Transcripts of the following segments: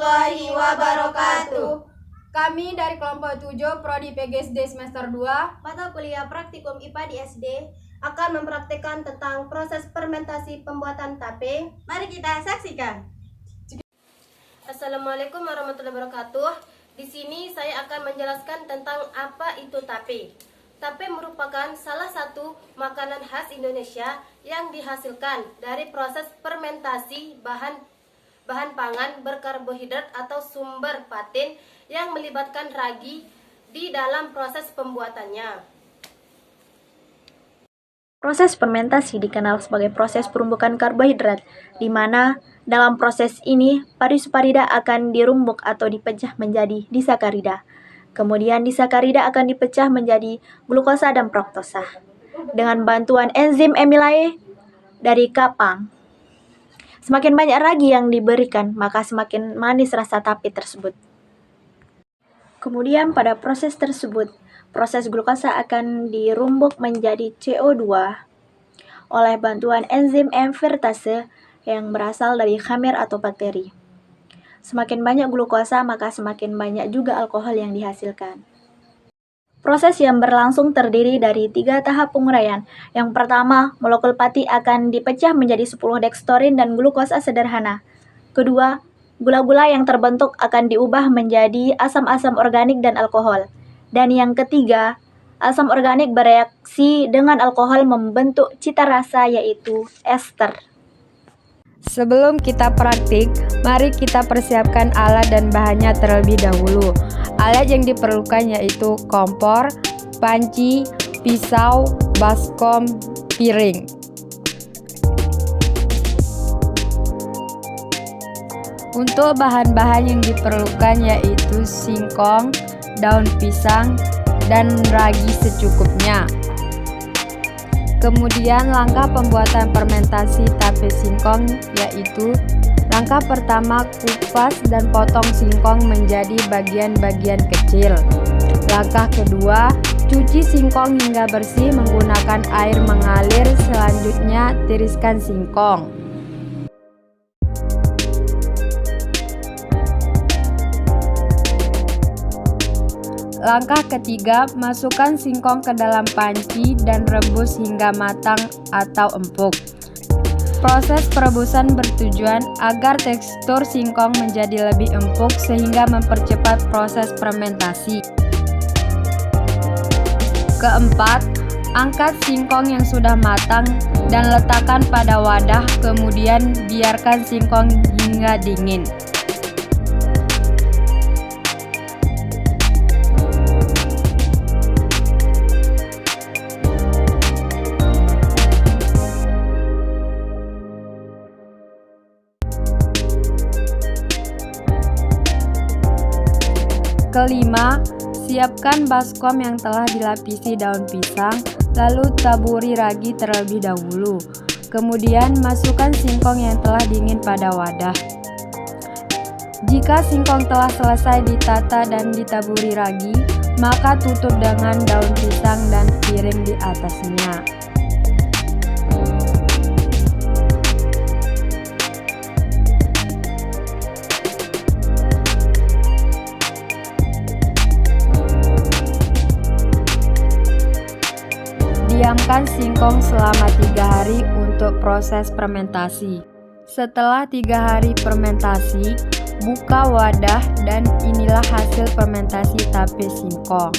warahmatullahi wabarakatuh. Kami dari kelompok 7 Prodi PGSD semester 2 Mata kuliah praktikum IPA di SD akan mempraktikkan tentang proses fermentasi pembuatan tape. Mari kita saksikan. Assalamualaikum warahmatullahi wabarakatuh. Di sini saya akan menjelaskan tentang apa itu tape. Tape merupakan salah satu makanan khas Indonesia yang dihasilkan dari proses fermentasi bahan pangan berkarbohidrat atau sumber patin yang melibatkan ragi di dalam proses pembuatannya. Proses fermentasi dikenal sebagai proses perumbukan karbohidrat, di mana dalam proses ini padi saparida akan dirumbuk atau dipecah menjadi disakarida. Kemudian disakarida akan dipecah menjadi glukosa dan fruktosa dengan bantuan enzim amilase dari kapang. Semakin banyak ragi yang diberikan, maka semakin manis rasa tape tersebut. Kemudian pada proses tersebut, proses glukosa akan dirumbuk menjadi CO2 oleh bantuan enzim invertase yang berasal dari khamir atau bakteri. Semakin banyak glukosa, maka semakin banyak juga alkohol yang dihasilkan. Proses yang berlangsung terdiri dari 3 tahap penguraian. Yang pertama, molekul pati akan dipecah menjadi 10 dekstorin dan glukosa sederhana. Kedua, gula-gula yang terbentuk akan diubah menjadi asam-asam organik dan alkohol. Dan yang ketiga, asam organik bereaksi dengan alkohol membentuk cita rasa yaitu ester. Sebelum kita praktik, mari kita persiapkan alat dan bahannya terlebih dahulu. Alat yang diperlukan yaitu kompor, panci, pisau, baskom, piring. Untuk bahan-bahan yang diperlukan yaitu singkong, daun pisang, dan ragi secukupnya. Kemudian langkah pembuatan fermentasi tape singkong yaitu langkah pertama, kupas dan potong singkong menjadi bagian-bagian kecil. Langkah kedua, cuci singkong hingga bersih menggunakan air mengalir. Selanjutnya, tiriskan singkong. Langkah ketiga, masukkan singkong ke dalam panci dan rebus hingga matang atau empuk. Proses perebusan bertujuan agar tekstur singkong menjadi lebih empuk sehingga mempercepat proses fermentasi. Keempat, angkat singkong yang sudah matang dan letakkan pada wadah, kemudian biarkan singkong hingga dingin. Kelima, siapkan baskom yang telah dilapisi daun pisang, lalu taburi ragi terlebih dahulu. Kemudian masukkan singkong yang telah dingin pada wadah. Jika singkong telah selesai ditata dan ditaburi ragi, maka tutup dengan daun pisang dan piring di atasnya. Diamkan singkong selama 3 hari untuk proses fermentasi. Setelah 3 hari fermentasi, buka wadah dan inilah hasil fermentasi tape singkong.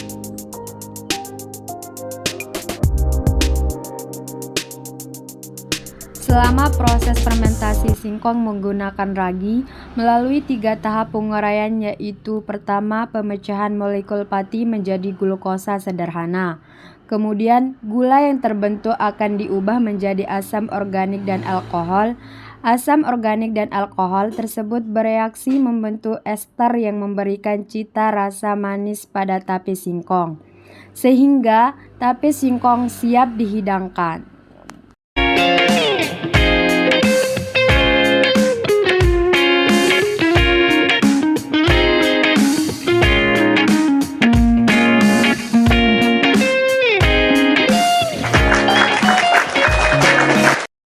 Selama proses fermentasi singkong menggunakan ragi melalui 3 tahap penguraian yaitu pertama, pemecahan molekul pati menjadi glukosa sederhana. Kemudian, gula yang terbentuk akan diubah menjadi asam organik dan alkohol. Asam organik dan alkohol tersebut bereaksi membentuk ester yang memberikan cita rasa manis pada tape singkong, sehingga tape singkong siap dihidangkan.